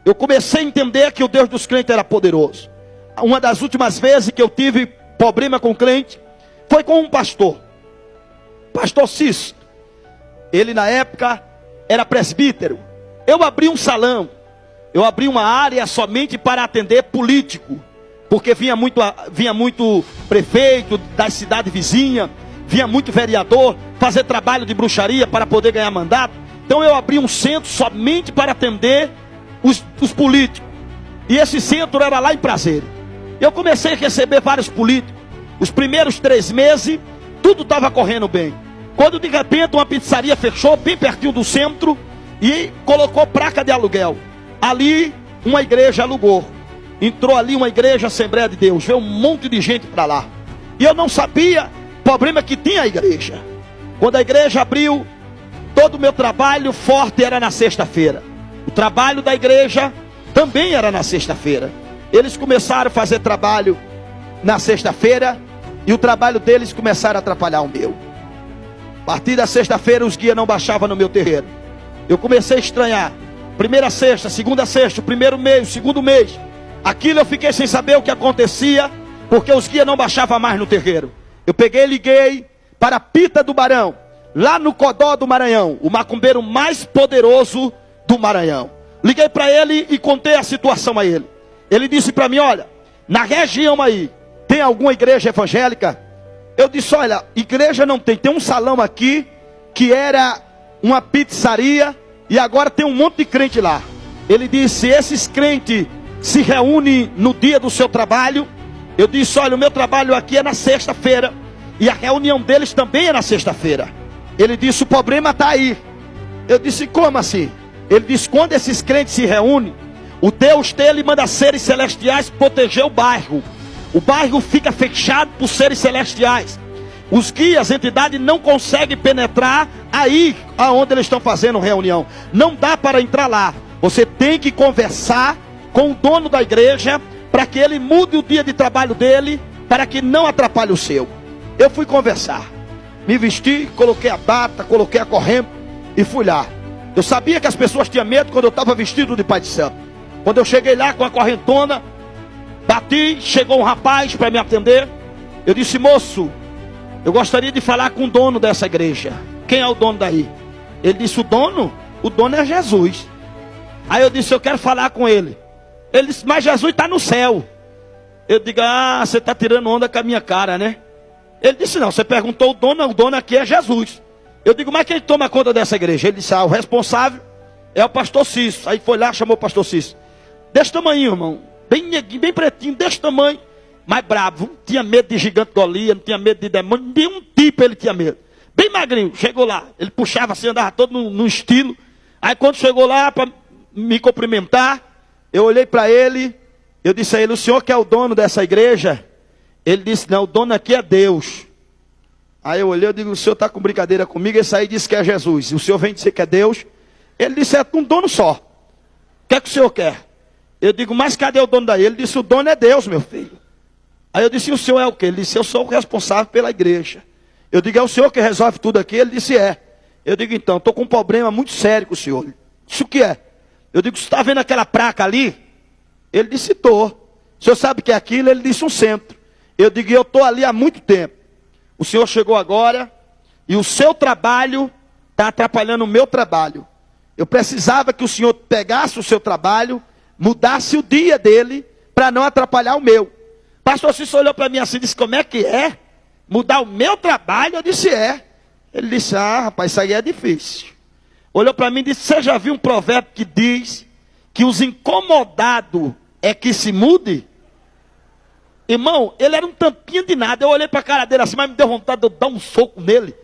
eu comecei a entender que o Deus dos crentes era poderoso. Uma das últimas vezes que eu tive problema com crente foi com um pastor, pastor Cício. Ele na época era presbítero. Eu abri um salão, eu abri uma área somente para atender político, porque vinha muito prefeito das cidades vizinhas, vinha muito vereador fazer trabalho de bruxaria para poder ganhar mandato. Então eu abri um centro somente para atender os políticos. E esse centro era lá em Prazeres. Eu comecei a receber vários políticos. Os primeiros 3 meses, tudo estava correndo bem. Quando de repente uma pizzaria fechou bem pertinho do centro e colocou placa de aluguel. Ali uma igreja alugou. Entrou ali uma igreja Assembleia de Deus. Veio um monte de gente para lá. E eu não sabia o problema que tinha a igreja. Quando a igreja abriu, todo o meu trabalho forte era na sexta-feira. O trabalho da igreja também era na sexta-feira. Eles começaram a fazer trabalho na sexta-feira e o trabalho deles começaram a atrapalhar o meu. A partir da sexta-feira os guias não baixavam no meu terreiro. Eu comecei a estranhar. Primeira sexta, segunda sexta, o primeiro mês, o segundo mês. Aquilo eu fiquei sem saber o que acontecia, porque os guias não baixavam mais no terreiro. Eu peguei e liguei para Pita do Barão, lá no Codó do Maranhão, o macumbeiro mais poderoso do Maranhão. Liguei para ele e contei a situação a ele. Ele disse para mim: olha, na região aí, tem alguma igreja evangélica? Eu disse: olha, igreja não tem. Tem um salão aqui, que era uma pizzaria, e agora tem um monte de crente lá. Ele disse: esses crentes se reúnem no dia do seu trabalho? Eu disse: olha, o meu trabalho aqui é na sexta-feira, e a reunião deles também é na sexta-feira. Ele disse: o problema está aí. Eu disse: como assim? Ele disse: quando esses crentes se reúnem, o Deus dele manda seres celestiais proteger o bairro. O bairro fica fechado por seres celestiais. Os guias, entidades, não conseguem penetrar aí aonde eles estão fazendo reunião. Não dá para entrar lá. Você tem que conversar com o dono da igreja para que ele mude o dia de trabalho dele, para que não atrapalhe o seu. Eu fui conversar, me vesti, coloquei a bata, coloquei a corrente e fui lá. Eu sabia que as pessoas tinham medo quando eu estava vestido de pai de santo. Quando eu cheguei lá com a correntona, bati, chegou um rapaz para me atender. Eu disse: moço, eu gostaria de falar com o dono dessa igreja. Quem é o dono daí? Ele disse: o dono? O dono é Jesus. Aí eu disse: eu quero falar com ele. Ele disse: mas Jesus está no céu. Eu digo: ah, você está tirando onda com a minha cara, né? Ele disse: não, você perguntou o dono aqui é Jesus. Eu digo: mas quem toma conta dessa igreja? Ele disse: ah, o responsável é o pastor Cício. Aí foi lá, chamou o pastor Cício. Desse tamanho, irmão, bem neguinho, bem pretinho, desse tamanho, mas bravo. Não tinha medo de gigante Golias, não tinha medo de demônio, nenhum tipo ele tinha medo. Bem magrinho, chegou lá, ele puxava assim, andava todo no estilo. Aí quando chegou lá para me cumprimentar, eu olhei para ele, eu disse a ele: o senhor que é o dono dessa igreja? Ele disse: não, o dono aqui é Deus. Aí eu olhei, eu digo: o senhor está com brincadeira comigo? Esse aí disse que é Jesus, e o senhor vem dizer que é Deus? Ele disse: é um dono só. O que é que o senhor quer? Eu digo: mas cadê o dono daí? Ele disse: o dono é Deus, meu filho. Aí eu disse: e o senhor é o quê? Ele disse: eu sou o responsável pela igreja. Eu digo: é o senhor que resolve tudo aqui? Ele disse: é. Eu digo: então, estou com um problema muito sério com o senhor. Isso o que é? Eu digo: você está vendo aquela placa ali? Ele disse: estou. O senhor sabe o que é aquilo? Ele disse: um centro. Eu digo: eu estou ali há muito tempo. O senhor chegou agora e o seu trabalho está atrapalhando o meu trabalho. Eu precisava que o senhor pegasse o seu trabalho, mudasse o dia dele, para não atrapalhar o meu. Pastor Cício olhou para mim assim e disse: como é que é? Mudar o meu trabalho? Eu disse: é. Ele disse: ah, rapaz, isso aí é difícil. Olhou para mim e disse: você já viu um provérbio que diz que os incomodados é que se mude? Irmão, ele era um tampinha de nada. Eu olhei para a cara dele assim, mas me deu vontade de eu dar um soco nele.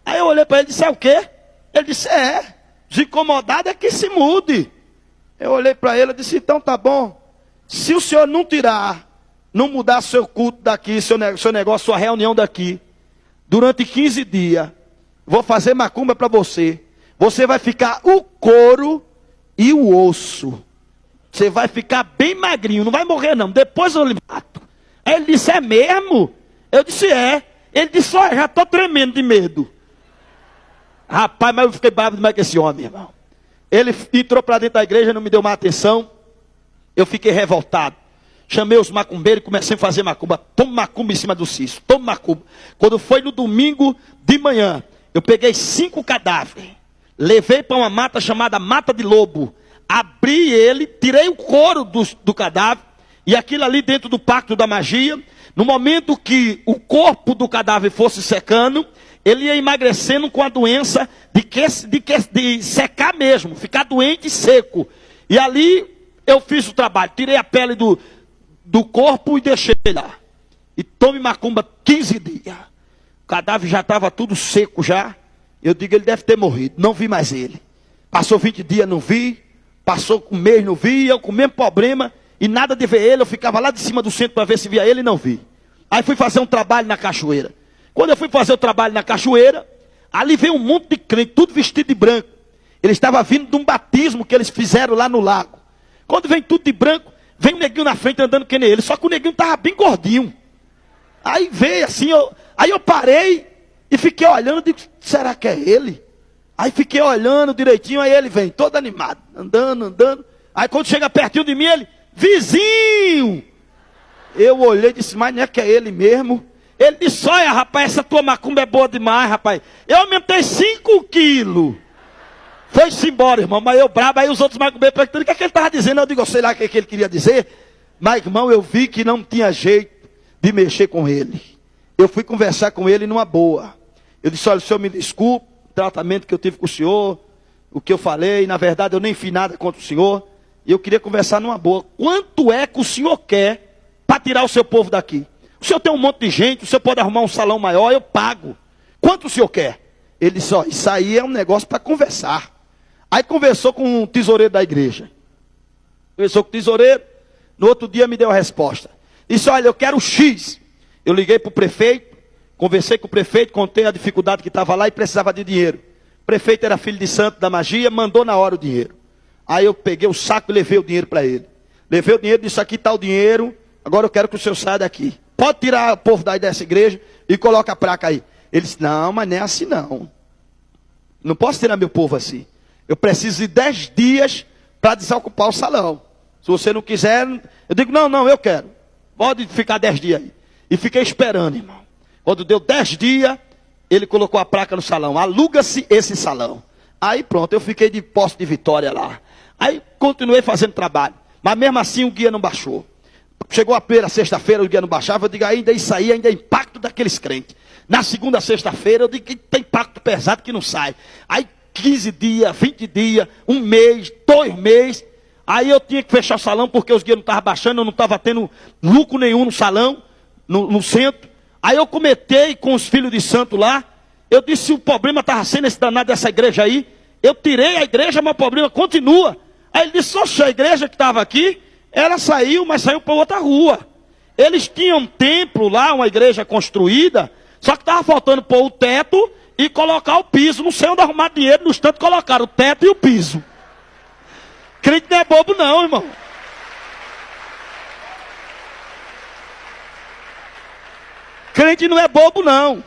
Aí eu olhei para ele e disse: é o quê? Ele disse: é, os incomodados é que se mude. Eu olhei para ele e disse: então tá bom. Se o senhor não tirar, não mudar seu culto daqui, seu negócio, sua reunião daqui, durante 15 dias, vou fazer macumba para você. Você vai ficar o couro e o osso. Você vai ficar bem magrinho, não vai morrer não. Depois eu lhe mato. Aí ele disse: é mesmo? Eu disse: é. Ele disse: olha, já estou tremendo de medo. Rapaz, mas eu fiquei bravo demais com esse homem, irmão. Ele entrou para dentro da igreja, não me deu mais atenção. Eu fiquei revoltado. Chamei os macumbeiros e comecei a fazer macumba. Toma macumba em cima do Cício, toma macumba. Quando foi no domingo de manhã, eu peguei 5 cadáveres, levei para uma mata chamada Mata de Lobo, abri ele, tirei o couro do cadáver, e aquilo ali dentro do pacto da magia, no momento que o corpo do cadáver fosse secando, ele ia emagrecendo com a doença de secar mesmo, ficar doente e seco. E ali eu fiz o trabalho, tirei a pele do corpo e deixei lá. E tome macumba 15 dias. O cadáver já estava tudo seco já. Eu digo, ele deve ter morrido. Não vi mais ele. Passou 20 dias, não vi. Passou um mês, não vi. Eu com o mesmo problema. E nada de ver ele. Eu ficava lá de cima do centro para ver se via ele e não vi. Aí fui fazer um trabalho na cachoeira. Quando eu fui fazer o trabalho na cachoeira, ali veio um monte de crente, tudo vestido de branco. Ele estava vindo de um batismo que eles fizeram lá no lago. Quando vem tudo de branco, vem um neguinho na frente andando que nem ele. Só que o neguinho estava bem gordinho. Aí veio assim, aí eu parei e fiquei olhando, digo, será que é ele? Aí fiquei olhando direitinho, aí ele vem, todo animado, andando. Aí quando chega pertinho de mim, ele, vizinho! Eu olhei e disse, mas não é que é ele mesmo? Ele disse, olha rapaz, essa tua macumba é boa demais, rapaz. Eu aumentei 5 quilos. Foi-se embora, irmão, mas eu brabo, aí os outros macumbeiros perguntando o que é que ele estava dizendo. Eu digo, sei lá o que é que ele queria dizer. Mas, irmão, eu vi que não tinha jeito de mexer com ele. Eu fui conversar com ele numa boa. Eu disse, olha, o senhor me desculpe, o tratamento que eu tive com o senhor, o que eu falei, na verdade eu nem fiz nada contra o senhor. E eu queria conversar numa boa. Quanto é que o senhor quer para tirar o seu povo daqui? O senhor tem um monte de gente, o senhor pode arrumar um salão maior, eu pago. Quanto o senhor quer? Ele disse, ó, isso aí é um negócio para conversar. Aí conversou com o tesoureiro da igreja. Conversou com o tesoureiro, no outro dia me deu a resposta. Disse, olha, eu quero X. Eu liguei para o prefeito, conversei com o prefeito, contei a dificuldade que estava lá e precisava de dinheiro. O prefeito era filho de santo da magia, mandou na hora o dinheiro. Aí eu peguei o saco e levei o dinheiro para ele. Levei o dinheiro, disse, aqui está o dinheiro, agora eu quero que o senhor saia daqui. Pode tirar o povo daí dessa igreja e coloca a placa aí. Ele disse, não, mas não é assim não. Não posso tirar meu povo assim. Eu preciso de 10 dias para desocupar o salão. Se você não quiser, eu digo, não, eu quero. Pode ficar 10 dias aí. E fiquei esperando, irmão. Quando deu 10 dias, ele colocou a placa no salão. Aluga-se esse salão. Aí pronto, eu fiquei de posse de vitória lá. Aí continuei fazendo trabalho. Mas mesmo assim o guia não baixou. Chegou a primeira sexta-feira, o guia não baixava. Eu digo, ainda isso aí, ainda é impacto daqueles crentes. Na segunda sexta-feira, eu digo que tem impacto pesado que não sai. Aí 15 dias, 20 dias, 1 mês, 2 meses. Aí eu tinha que fechar o salão porque os guias não estavam baixando, eu não estava tendo lucro nenhum no salão, no centro. Aí eu comentei com os filhos de santo lá. Eu disse, se o problema estava sendo esse danado dessa igreja aí, eu tirei a igreja, mas o problema continua. Aí ele disse, oxe, a igreja que estava aqui, ela saiu, mas saiu para outra rua. Eles tinham um templo lá, uma igreja construída, só que estava faltando pôr o teto e colocar o piso. Não sei onde arrumar dinheiro, no instante colocaram o teto e o piso. Crente não é bobo não, irmão. Crente não é bobo não.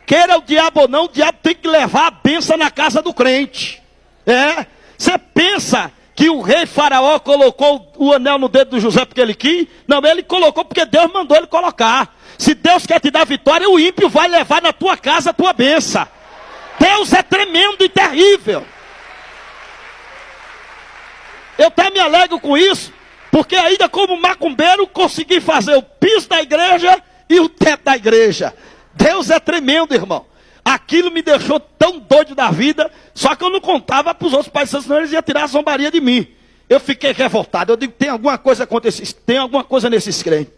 Queira o diabo ou não, o diabo tem que levar a bênção na casa do crente. Você pensa que o rei faraó colocou o anel no dedo do José porque ele quis? Não, ele colocou porque Deus mandou ele colocar. Se Deus quer te dar vitória, o ímpio vai levar na tua casa a tua bênção. Deus é tremendo e terrível. Eu até me alegro com isso, porque ainda como macumbeiro consegui fazer o piso da igreja e o teto da igreja. Deus é tremendo, irmão. Aquilo me deixou tão doido da vida, só que eu não contava para os outros pais, senão eles iam tirar a zombaria de mim. Eu fiquei revoltado, eu digo, tem alguma coisa acontecendo, tem alguma coisa nesses crentes.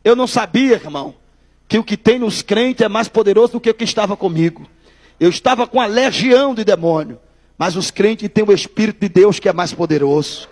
Eu não sabia, irmão, que o que tem nos crentes é mais poderoso do que o que estava comigo. Eu estava com a legião de demônio. Mas os crentes têm o Espírito de Deus que é mais poderoso.